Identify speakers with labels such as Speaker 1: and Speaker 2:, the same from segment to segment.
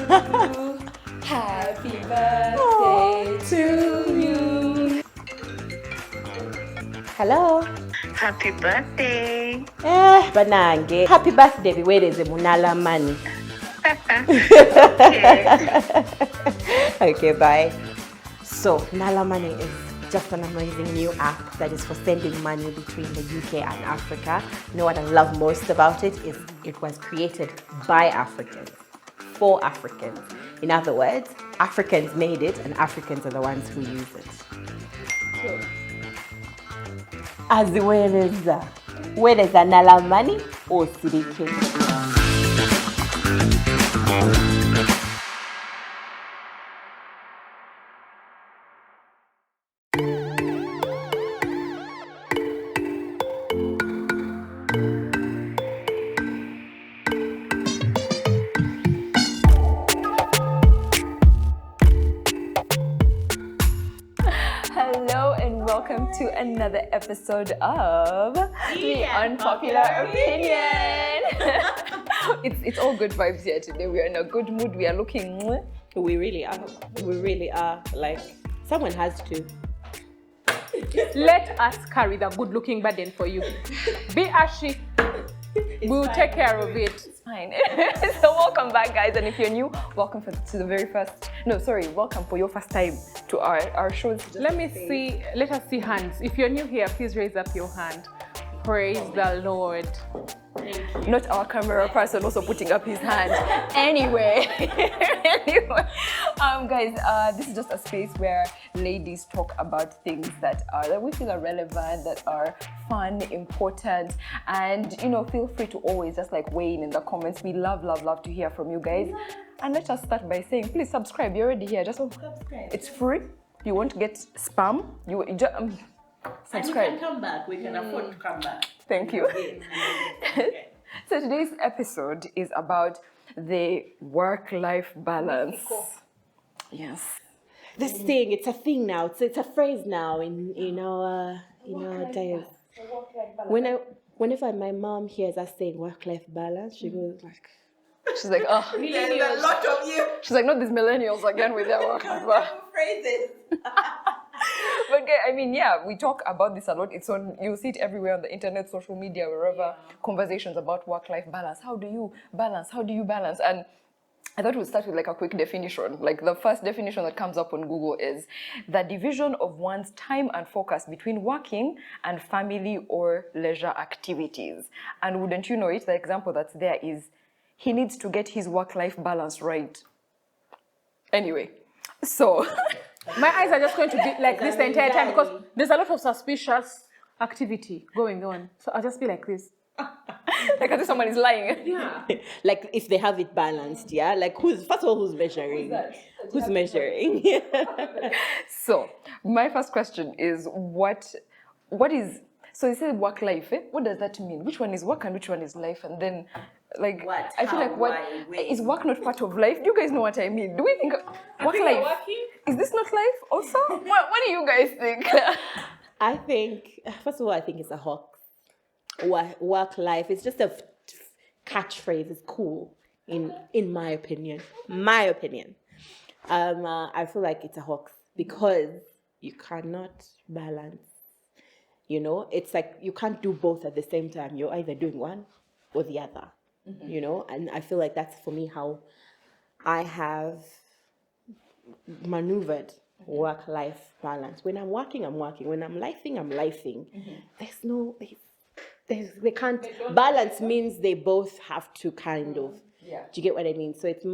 Speaker 1: Happy birthday to you.
Speaker 2: Hello.
Speaker 3: Happy birthday.
Speaker 2: Banange. Happy birthday biwereze munala money. Okay, bye. So, Nala Money is just an amazing new app that is for sending money between the UK and Africa. You know what I love most about it is it was created by Africans, for Africans. In other words, Africans made it and Africans are the ones who use it. Aziwereza. Wereza Nala Money or Sirike.
Speaker 1: Hello and welcome to another episode of the Unpopular Opinion. It's all good vibes here today. We are in a good mood. We are looking.
Speaker 2: We really are. We really are. Like, someone has to.
Speaker 4: Let us carry the good-looking burden for you. Be ashy. We'll take care of it.
Speaker 1: It's fine. So welcome back, guys. And if you're new, welcome to the very first. Welcome for your first time to our show.
Speaker 4: Let us see hands. If you're new here, please raise up your hand. Praise the Lord.
Speaker 1: Not our camera person also putting up his hand. Anyway, guys, this is just a space where ladies talk about things that we feel are relevant, that are fun, important, and feel free to always just like weigh in the comments. We love to hear from you guys. And let us start by saying, please subscribe. You're already here. Just subscribe. It's free. You won't get spam. Subscribe.
Speaker 2: And you can come back. We can afford to come back.
Speaker 1: Thank you. So today's episode is about the work-life balance. Yes.
Speaker 2: This thing, it's a thing now. It's a phrase now in our days. Whenever my mom hears us saying work-life balance, she goes like,
Speaker 1: she's like, oh,
Speaker 3: There's a lot of you.
Speaker 1: she's like, not these millennials again with their work-life balance.
Speaker 3: Phrases.
Speaker 1: But I mean, yeah, we talk about this a lot. It's on, you see it everywhere on the internet, social media, wherever. Conversations about work-life balance. How do you balance? How do you balance? And I thought we'd start with like a quick definition. Like the first definition that comes up on Google is the division of one's time and focus between working and family or leisure activities. And wouldn't you know it, the example that's there is he needs to get his work-life balance right. Anyway, so
Speaker 4: My eyes are just going to be like this the entire time because there's a lot of suspicious activity going on. So I'll just be like this.
Speaker 1: like as if someone is lying.
Speaker 4: Yeah.
Speaker 2: like if they have it balanced, yeah? Like who's measuring? Who's measuring?
Speaker 1: So my first question is what is, so you said work life, eh? What does that mean? Which one is work and which one is life? And then like
Speaker 2: What?
Speaker 1: I feel
Speaker 2: How?
Speaker 1: like
Speaker 2: Why? When?
Speaker 1: is work not part of life? Do you guys know what I mean? Do we think work life? Is this not life also? what do you guys think?
Speaker 2: I think, first of all, I think it's a hoax. Work life. It's just a catchphrase. It's cool, in my opinion. I feel like it's a hoax because you cannot balance. It's like you can't do both at the same time. You're either doing one or the other. And I feel like that's for me how I have maneuvered work-life balance. When I'm working, I'm working. When I'm lifing, I'm lifing. They can't. Balance means they both have to kind of.
Speaker 1: Yeah.
Speaker 2: Do you get what I mean? So it's.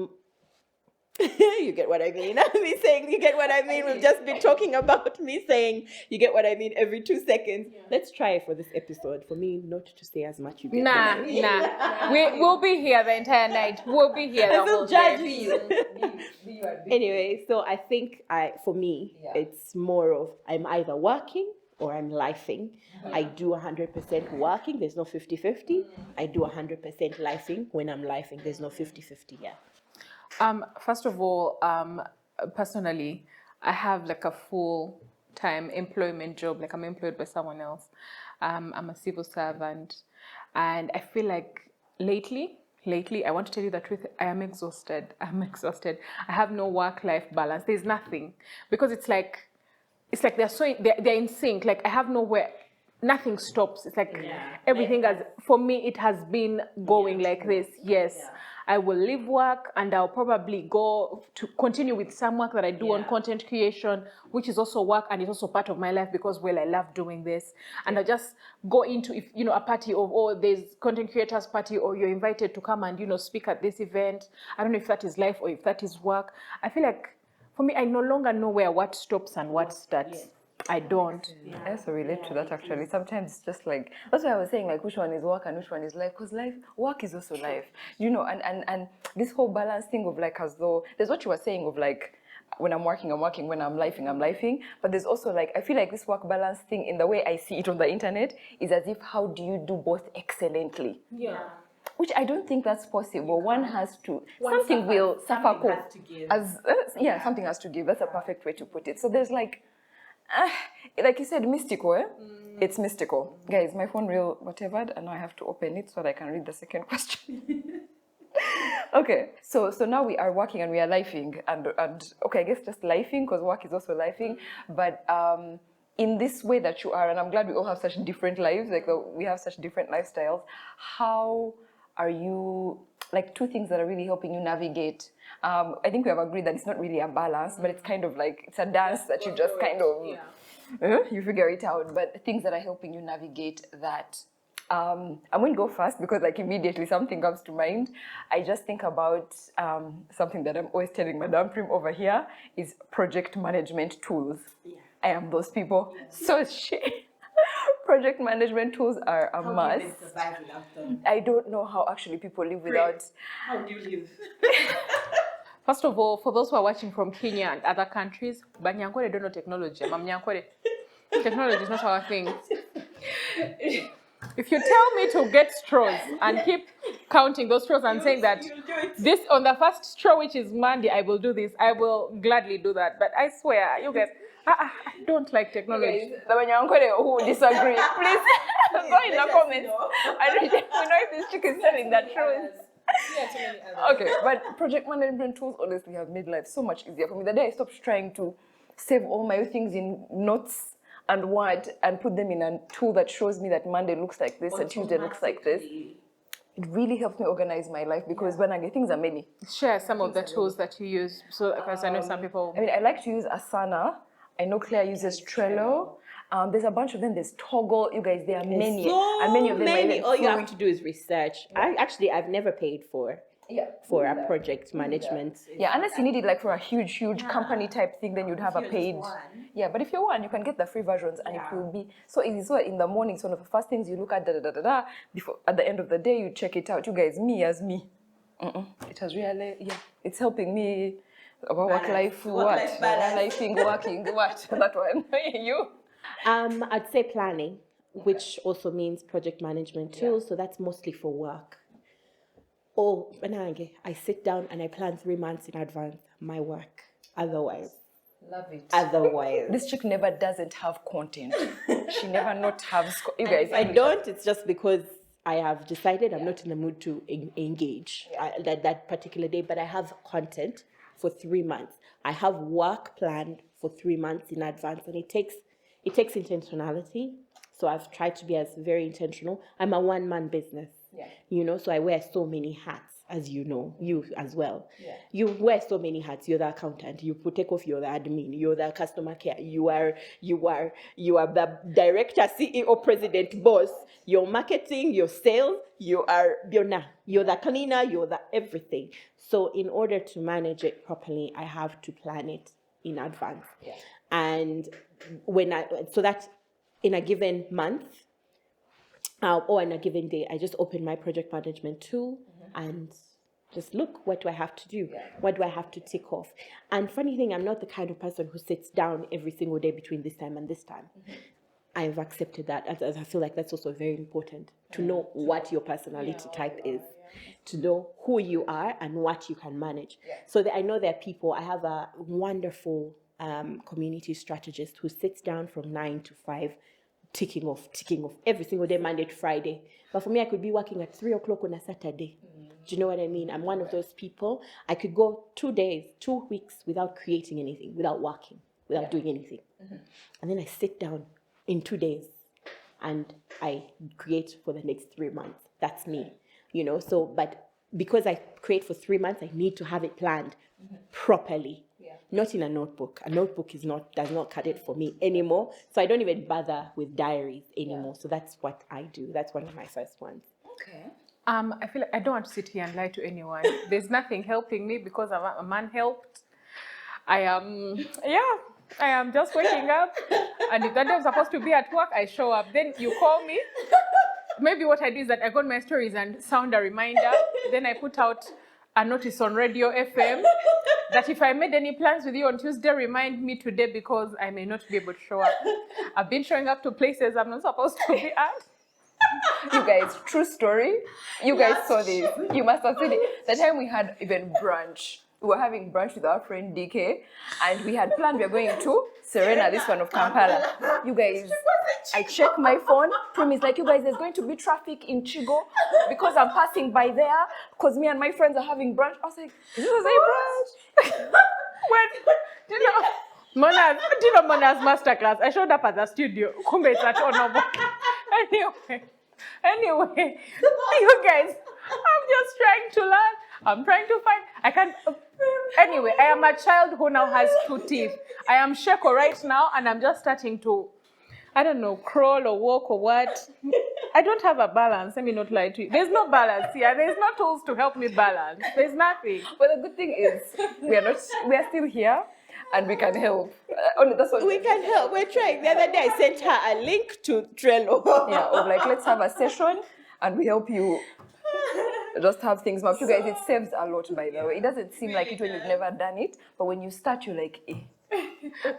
Speaker 2: You get what I mean? Me saying you get what I mean. We've just been talking about me saying you get what I mean every 2 seconds. Yeah. Let's try it for this episode. For me, not to say as much. You get
Speaker 4: Nah. We'll be here the entire night. We'll be here the whole day.
Speaker 2: Anyway, so I think for me, it's more of I'm either working or I'm lifing. I do 100% working. There's no 50-50. I do 100% lifing. When I'm lifing, there's no 50-50 here.
Speaker 4: First of all, personally, I have like a full-time employment job. Like I'm employed by someone else. I'm a civil servant, and I feel like lately lately, I want to tell you the truth, I am exhausted. I'm exhausted. I have no work-life balance. There's nothing. Because it's like they're in sync. Like I have nowhere, nothing stops. It's like everything has, for me, it has been going like this. Yes. I will leave work and I'll probably go to continue with some work that I do on content creation, which is also work and it's also part of my life because, well, I love doing this. And I just go into, if you know, a party of, oh, there's content creators party, or you're invited to come and, you know, speak at this event. I don't know if that is life or if that is work. I feel like, for me, I no longer know where what stops and what starts. I don't.
Speaker 1: I also relate to that actually. Sometimes it's just like, that's why I was saying like which one is work and which one is life, because work is also life, you know, and this whole balance thing of like, as though, there's what you were saying of like, when I'm working, when I'm lifing, but there's also like, I feel like this work balance thing in the way I see it on the internet is as if, how do you do both excellently?
Speaker 2: Yeah.
Speaker 1: Which I don't think that's possible. One has to, something
Speaker 2: suffers,
Speaker 1: will suffer.
Speaker 2: something has to give.
Speaker 1: Something has to give. That's a perfect way to put it. So there's like you said, mystical, eh? It's mystical. Guys, my phone real whatever, and now I have to open it so that I can read the second question. Okay, so now we are working and we are lifing, and okay, I guess just lifing, because work is also lifing, but in this way that you are, and I'm glad we all have such different lives, like we have such different lifestyles. How are you, like, two things that are really helping you navigate? I think we have agreed that it's not really a balance, but it's kind of like, it's a dance that you just kind of, you figure it out, but things that are helping you navigate that. I'm going to go first because like immediately something comes to mind. I just think about something that I'm always telling Madame Prim over here is project management tools. Yeah. I am those people. Yeah. So project management tools are a must. How do you even survive without them? I don't know how actually people live without.
Speaker 2: How do you live?
Speaker 4: First of all, for those who are watching from Kenya and other countries, Banyankore don't know technology. Mamnyankore. Technology is not our thing. If you tell me to get straws and keep counting those straws and saying that this on the first straw, which is Monday, I will do this, I will gladly do that. But I swear, you guys, I don't like technology.
Speaker 1: The Banyankore who disagree, please go in the comments. We know if this chick is telling the truth. Okay, but project management tools honestly have made life so much easier for me. The day I stopped trying to save all my things in notes and Word and put them in a tool that shows me that Monday looks like this and Tuesday looks like this, it really helps me organize my life because when I get things are many.
Speaker 4: Share some of the tools that you use, so because I know some people.
Speaker 1: I mean, I like to use Asana. I know Claire uses Trello. There's a bunch of them. There's Toggle. You guys, there are many. And many of them
Speaker 2: all you have to do is research. I've never paid for a project management.
Speaker 1: Yeah, unless you need it like for a huge company type thing, then you'd have a paid. Yeah, but if you're one, you can get the free versions and it will be so easy. So in the morning, it's one of the first things you look at, before at the end of the day, you check it out. You guys, me as me. It has really, it's helping me about work-life, working, what? That one. You?
Speaker 2: I'd say planning, which also means project management tools. So that's mostly for work. Oh, I sit down and I plan 3 months in advance my work. Otherwise.
Speaker 1: Love it.
Speaker 2: Otherwise.
Speaker 1: This chick never doesn't have content. She never not have... You guys,
Speaker 2: I don't. It's just because I have decided I'm not in the mood to engage that particular day, but I have content for 3 months. I have work planned for 3 months in advance, and it takes intentionality. So I've tried to be very intentional. I'm a one-man business. Yeah. So I wear so many hats, as you know, you as well. Yeah. You wear so many hats. You're the accountant. You take off. You're the admin. You're the customer care. You are the director, CEO, president, boss. You're marketing. You're sales. You're the cleaner. You're the everything. So in order to manage it properly, I have to plan it in advance. Yeah. And so that in a given month. Or on a given day, I just open my project management tool and just look, what do I have to do? Yeah. What do I have to tick off? And funny thing, I'm not the kind of person who sits down every single day between this time and this time. I've accepted that. As I feel like that's also very important to know what your personality type is, to know who you are and what you can manage. Yeah. So that I know there are people, I have a wonderful community strategist who sits down from 9 to 5, ticking off every single day, Monday to Friday. But for me, I could be working at 3 o'clock on a Saturday. Do you know what I mean? I'm one of those people. I could go 2 days, 2 weeks without creating anything, without working, without doing anything. And then I sit down in 2 days and I create for the next 3 months. That's me, So, but because I create for 3 months, I need to have it planned properly. Not in a notebook. A notebook does not cut it for me anymore. So I don't even bother with diaries anymore. So that's what I do. That's one of my first ones.
Speaker 1: Okay.
Speaker 4: I feel like I don't want to sit here and lie to anyone. There's nothing helping me because a man helped. I am just waking up, and if that day I'm supposed to be at work, I show up. Then you call me. Maybe what I do is that I go on my stories and sound a reminder. Then I put out a notice on Radio FM that if I made any plans with you on Tuesday, remind me today because I may not be able to show up. I've been showing up to places I'm not supposed to be at.
Speaker 1: You guys, true story. You guys saw this. You must have seen it. The time we had even brunch. We were having brunch with our friend DK, and we had planned we were going to Serena, this one of Kampala. You guys, I check my phone. Prim is like, you guys, there's going to be traffic in Chigo because I'm passing by there because me and my friends are having brunch. I was like, this was a brunch.
Speaker 4: Mona's masterclass. I showed up at the studio. Kumbe it's at Onobo. Anyway, you guys, I'm just trying to learn. I'm trying to find. Anyway, I am a child who now has 2 teeth. I am Sheko right now, and I'm just starting to, I don't know, crawl or walk or what. I don't have a balance. Let me not lie to you. There's no balance here. There's no tools to help me balance. There's nothing.
Speaker 1: But the good thing is, we are still here. And we can help. That's what
Speaker 2: we can help. We're trying. The other day I sent her a link to Trello.
Speaker 1: Yeah, of like, let's have a session and we help you just have things mapped. You guys, it saves a lot, by the way. It doesn't seem like it when you've never done it, but when you start, you're like, eh.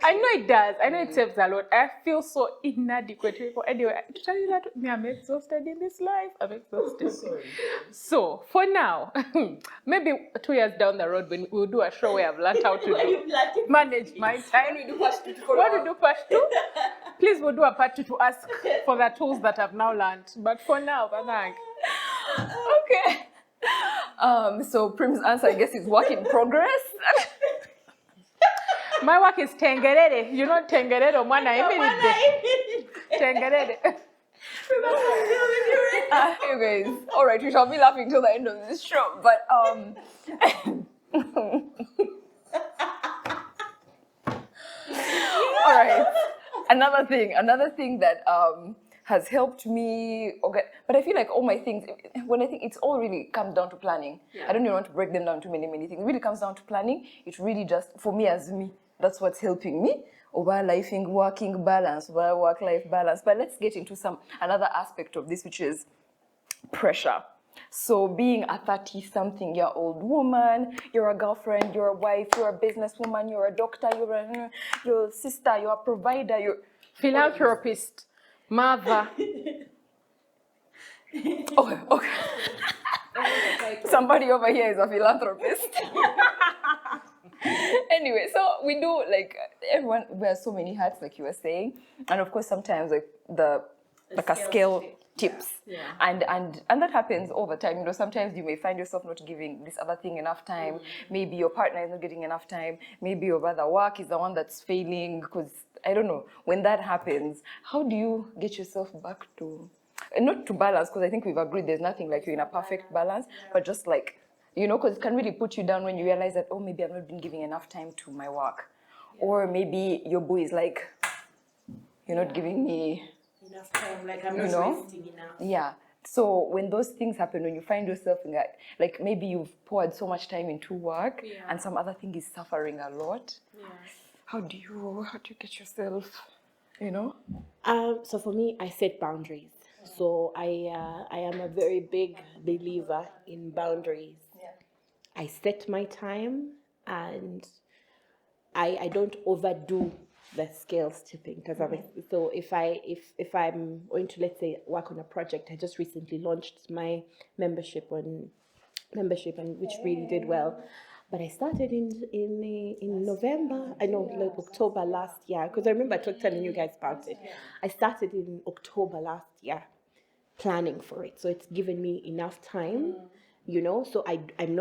Speaker 4: I know it does. I know it saves a lot. I feel so inadequate. Anyway, to tell you that I'm exhausted in this life. I'm exhausted. So for now, maybe 2 years down the road, when we'll do a show where I've learned how to manage my time.
Speaker 1: We do part 2 to follow
Speaker 4: What
Speaker 1: up.
Speaker 4: we do part 2? Please, we'll do a part 2 to ask for the tools that I've now learned. But for now, thank.
Speaker 1: Okay. So Prim's answer, I guess, is work in progress.
Speaker 4: My work is tengerere. You know tengerere or mwana imiride. Tengerere.
Speaker 1: You guys, all right, we shall be laughing till the end of this show. But all right. Another thing that has helped me. Okay, but I feel like all my things, when I think it's all really comes down to planning. I don't even want to break them down to many things. It really comes down to planning. It really just, for me as me, that's what's helping me. Over working balance, over work-life balance. But let's get into another aspect of this, which is pressure. So being a 30-something-year-old woman, you're a girlfriend, you're a wife, you're a businesswoman, you're a doctor, you're a sister, you're a provider, you're
Speaker 4: philanthropist, mother.
Speaker 1: Okay. Somebody over here is a philanthropist. Anyway, so we do, like, everyone wears so many hats, like you were saying, and of course sometimes like a scale tips, and that happens over time. Sometimes you may find yourself not giving this other thing enough time. Maybe your partner is not getting enough time. Maybe your other work is the one that's failing, because I don't know. When that happens, how do you get yourself back to, not to balance, because I think we've agreed there's nothing like you're in a perfect balance, but just like, because it can really put you down when you realize that, oh, maybe I've not been giving enough time to my work. Or maybe your boy is like, you're not giving me
Speaker 2: enough time, like I'm not resting enough.
Speaker 1: Yeah. So when those things happen, when you find yourself in that, like maybe you've poured so much time into work and some other thing is suffering a lot. Yeah. How do you get yourself,
Speaker 2: So for me, I set boundaries. So I am a very big believer in boundaries. Yeah. I set my time, and I don't overdo the scales tipping, because so if I'm going to, let's say, work on a project, I just recently launched my membership, and which really did well. But I started in November, like October last year, because I remember telling you guys about it. I started in October last year, planning for it. So it's given me enough time you know, so I'm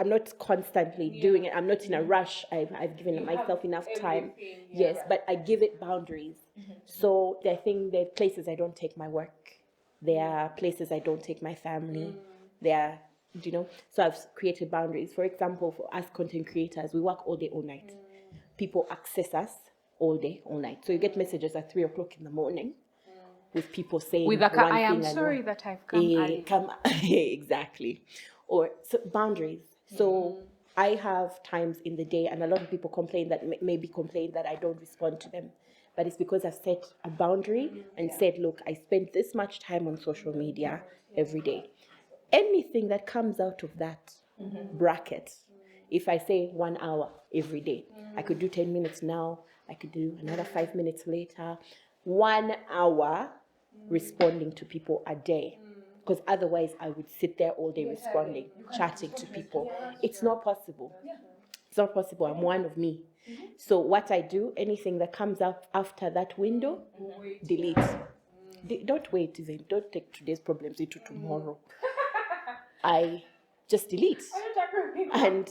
Speaker 2: not constantly doing it. I'm not in a rush. I've given myself enough time. Yes, but I give it boundaries. So there are places I don't take my work. There are places I don't take my family. There are, you know, so I've created boundaries. For example, for us content creators, we work all day, all night. People access us all day, all night. So you get messages at 3 o'clock in the morning with people saying
Speaker 4: With a
Speaker 2: one
Speaker 4: I am
Speaker 2: thing and
Speaker 4: sorry
Speaker 2: one-
Speaker 4: that I've come early.
Speaker 2: exactly. Or so boundaries. So I have times in the day, and a lot of people complain that maybe complain that I don't respond to them, but it's because I've set a boundary and said, look, I spend this much time on social media every day. Anything that comes out of that bracket, if I say 1 hour every day, I could do 10 minutes now, I could do another 5 minutes later. 1 hour responding to people a day. Because otherwise I would sit there all day responding, chatting to people. It's not possible. It's not possible. I'm one of me. So what I do, anything that comes up after that window, delete. Don't wait, even. Don't take today's problems into tomorrow. I just delete. And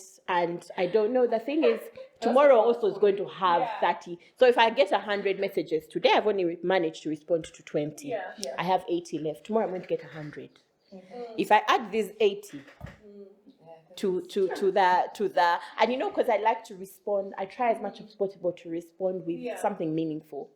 Speaker 2: I don't know. The thing is, tomorrow also is going to have 30. So if I get 100 messages today, I've only managed to respond to 20. I have 80 left. Tomorrow I'm going to get 100. If I add these 80 to the and you know, because I like to respond, I try as much as possible to respond with something meaningful.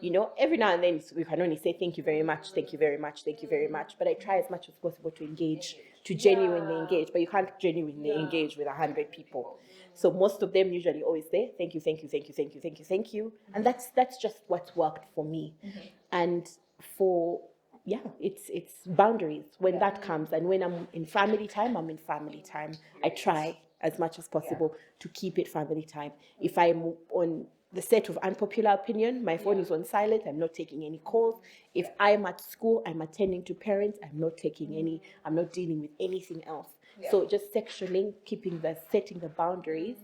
Speaker 2: You know, every now and then we can only say thank you very much, thank you very much, thank you very much, but I try as much as possible to engage, to genuinely engage. But you can't genuinely engage with 100 people. So most of them usually always say thank you, thank you, thank you, thank you, thank you, thank you, and that's just what's worked for me. And for it's boundaries when that comes, and when I'm in family time, I'm in family time. I try as much as possible to keep it family time. If I'm on the set of Unpopular Opinion, my phone is on silent. I'm not taking any calls. If I'm at school, I'm attending to parents. I'm not dealing with anything else. So just sectioning, setting the boundaries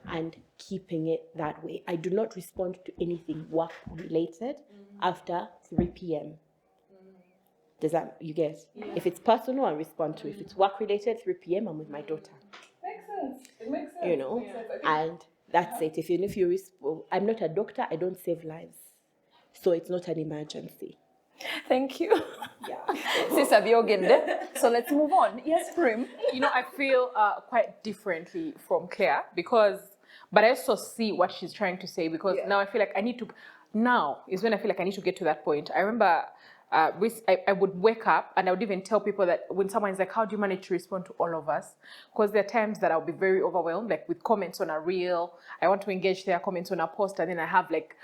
Speaker 2: and keeping it that way. I do not respond to anything work related after 3 p.m. Does that, you guess? If it's personal, I respond to. If it's work related, 3 p.m. I'm with my daughter.
Speaker 1: Makes sense. It makes sense.
Speaker 2: You know, and that's it. If you I'm not a doctor, I don't save lives, so it's not an emergency.
Speaker 1: Thank you. Sister Biogende. So let's move on. Yes, Prim.
Speaker 4: You know, I feel quite differently from Claire but I also see what she's trying to say, because now I feel like now is when I feel like I need to get to that point. I remember I would wake up and I would even tell people that when someone's like, how do you manage to respond to all of us? Because there are times that I'll be very overwhelmed, like with comments on a reel. I want to engage their comments on a post, and then I have like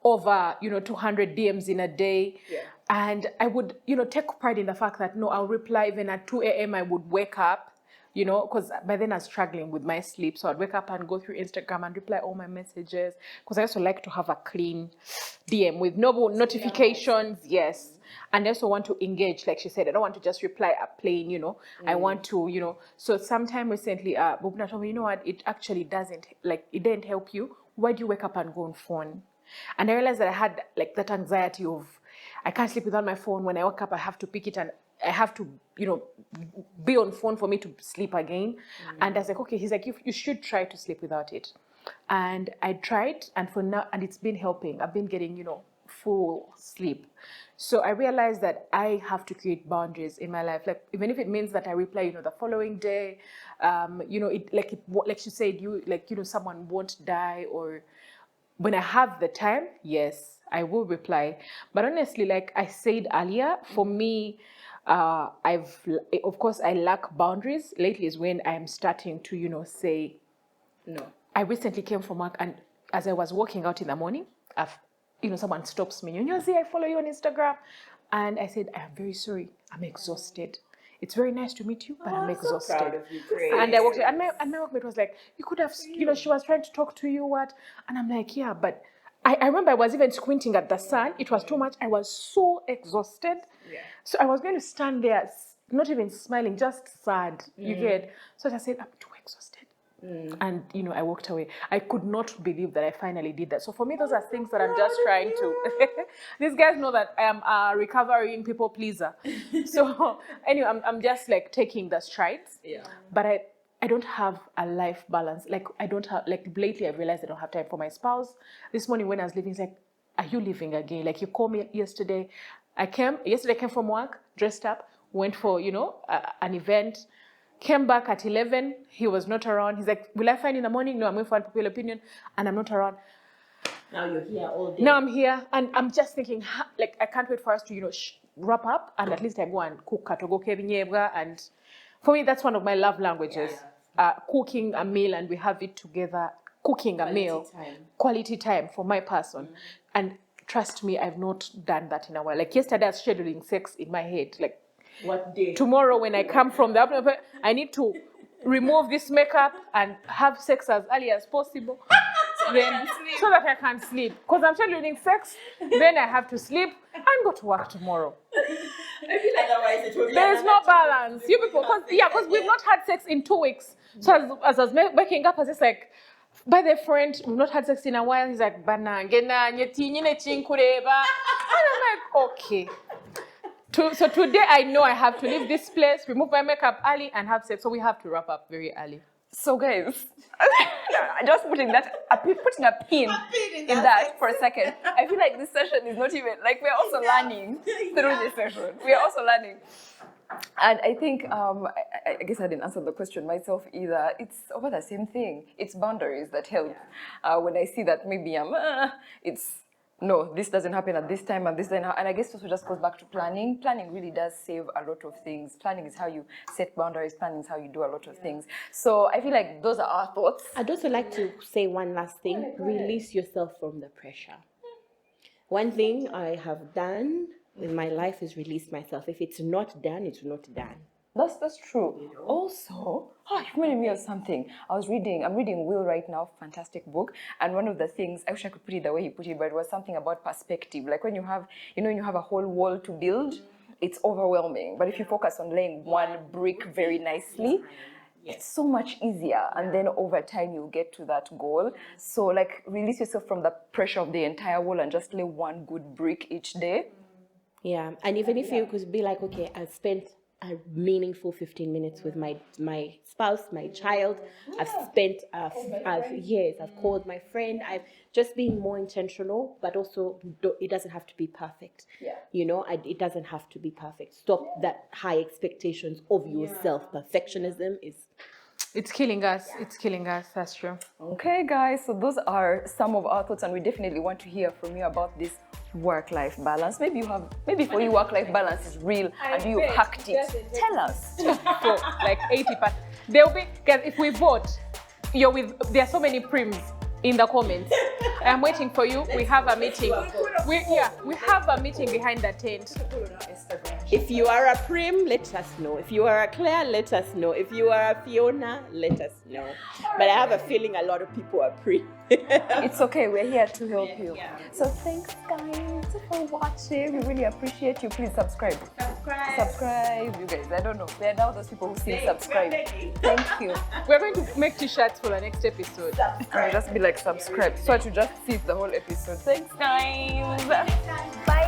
Speaker 4: over 200 DMs in a day. And I would take pride in the fact that no, I'll reply even at 2 a.m. I would wake up, because by then I was struggling with my sleep. So I'd wake up and go through Instagram and reply all my messages, because I also like to have a clean DM with no notifications. Yes. And I also want to engage, like she said. I don't want to just reply a plain, I want to, So sometime recently, Bubna told me, you know what, it actually it didn't help you. Why do you wake up and go on phone? And I realized that I had like that anxiety of, I can't sleep without my phone. When I wake up, I have to pick it and I have to, be on phone for me to sleep again. And I was like, okay, he's like, you should try to sleep without it. And I tried, and for now, and it's been helping. I've been getting, full sleep. So I realized that I have to create boundaries in my life. Like, even if it means that I reply, the following day, like she said, someone won't die, or when I have the time, yes, I will reply. But honestly, like I said earlier, for me, of course, I lack boundaries. Lately is when I'm starting to, say no. I recently came from work, and as I was walking out in the morning, someone stops me. See, I follow you on Instagram. And I said, I'm very sorry. I'm exhausted. It's very nice to meet you, but I'm exhausted.
Speaker 2: So proud of you, Grace.
Speaker 4: And I walked in, and my workmate was like, you could have, she was trying to talk to you, what? And I'm like, yeah, but I remember I was even squinting at the sun. It was too much. I was so exhausted. Yeah. So I was going to stand there, not even smiling, just sad. You get? So I said, I'm too exhausted. And, I walked away. I could not believe that I finally did that. So for me, those are things that I'm just trying to... These guys know that I am a recovering people pleaser. So anyway, I'm just like taking the strides.
Speaker 2: Yeah.
Speaker 4: But I don't have a life balance. Like I don't have, like lately I've realized I don't have time for my spouse. This morning when I was leaving, it's like, are you leaving again? Like you called me yesterday. Yesterday I came from work, dressed up, went for, an event. Came back at 11. He was not around. He's like, will I find in the morning? No, I'm going for Unpopular Opinion. And I'm not around.
Speaker 2: Now you're here all day.
Speaker 4: Now I'm here. And I'm just thinking, like, I can't wait for us to, wrap up. And at least I go and cook katogo kebinyebwa. And for me, that's one of my love languages. Cooking a meal and we have it together. Cooking a meal. Quality time for my person. And trust me, I've not done that in a while. Like yesterday, I was scheduling sex in my head. Like,
Speaker 2: what day?
Speaker 4: Tomorrow when I come from the I need to remove this makeup and have sex as early as possible. Then, so that I can sleep. Because I'm scheduling sex, then I have to sleep and go to work tomorrow.
Speaker 3: I feel like otherwise it will be
Speaker 4: There's no balance. You people, because we've not had sex in 2 weeks. So as I was waking up, I was just like, by the friend, we've not had sex in a while. He's like, banangena nyetinyine chinkureba. And I'm like, okay. So today I know I have to leave this place, remove my makeup early and have sex. So we have to wrap up very early.
Speaker 1: So guys, just putting a pin in that for a second. I feel like this session is not even, like we're also learning through this session. We are also learning. And I think, I guess I didn't answer the question myself either. It's over the same thing. It's boundaries that help. When I see that maybe no, this doesn't happen at this time and this doesn't happen. And I guess this just goes back to planning. Planning really does save a lot of things. Planning is how you set boundaries. Planning is how you do a lot of things. So I feel like those are our thoughts.
Speaker 2: I'd also like to say one last thing. Release yourself from the pressure. One thing I have done in my life is release myself. If it's not done, it's not done.
Speaker 1: That's true. Also, you reminded me of something. I'm reading Will right now, fantastic book. And one of the things, I wish I could put it the way he put it, but it was something about perspective. Like when you have, when you have a whole wall to build, it's overwhelming. But if you focus on laying one brick very nicely, it's so much easier. And then over time, you'll get to that goal. So like release yourself from the pressure of the entire wall and just lay one good brick each day.
Speaker 2: Yeah, and even if you could be like, okay, I've spent a meaningful 15 minutes with my spouse, my child. I've spent years. I've called my friend. I've just been more intentional, but also it doesn't have to be perfect.
Speaker 1: Yeah.
Speaker 2: It doesn't have to be perfect. Stop that high expectations of yourself. Perfectionism is...
Speaker 4: It's killing us. It's killing us. That's true.
Speaker 1: Okay, guys. So those are some of our thoughts, and we definitely want to hear from you about this work-life balance. Maybe for you work-life balance is real and you hacked it. Tell us.
Speaker 4: So like 80%. There'll be, guys, if we vote, there are so many prims in the comments. I'm waiting for you. We have a meeting. We have a meeting behind the tent.
Speaker 2: If you are a Prim, let us know. If you are a Claire, let us know. If you are a Fiona, let us know. But I have a feeling a lot of people are Prim.
Speaker 1: It's okay. We're here to help you. So thanks, guys, for watching. We really appreciate you. Please subscribe. Subscribe, you guys. I don't know. We are now those people who say subscribe. Thank you.
Speaker 4: We're going to make t-shirts for the next episode.
Speaker 1: I'll just be like subscribe. So I should just see the whole episode. Thanks, guys. Bye.